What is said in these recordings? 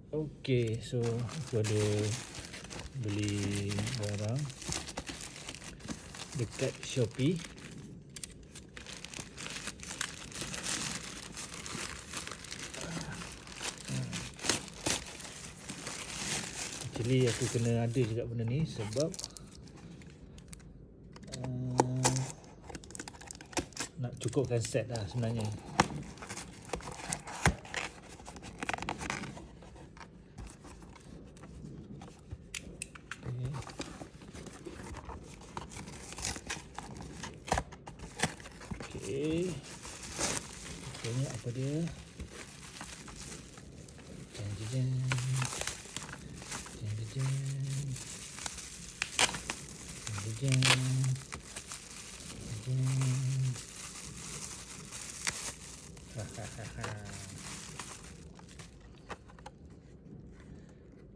Okay, so aku ada beli barang dekat Shopee. Actually aku kena ada juga benda ni sebab nak cukupkan set lah sebenarnya. Okay, tengok apa dia. Jeng jeng jeng jeng jeng jeng jeng.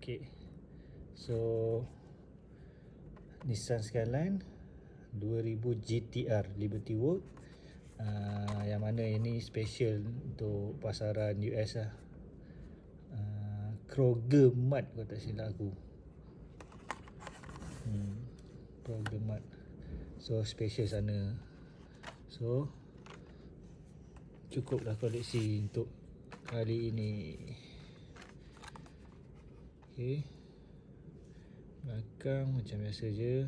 Okay, so Nissan Skyline 2000 GTR Liberty World, yang mana ini special untuk pasaran US lah. Kroger Mart kalau tak silap aku. Kroger Mart. So special sana. So cukuplah koleksi untuk kali ini. Okay, belakang macam biasa je.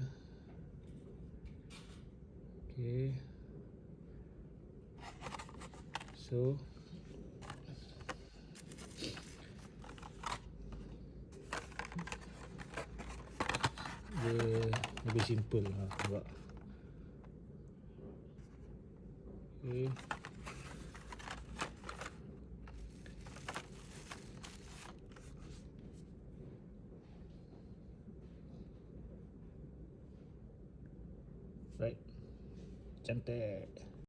Okay, so dia lebih simple lah nampak. Okay, right, cantik.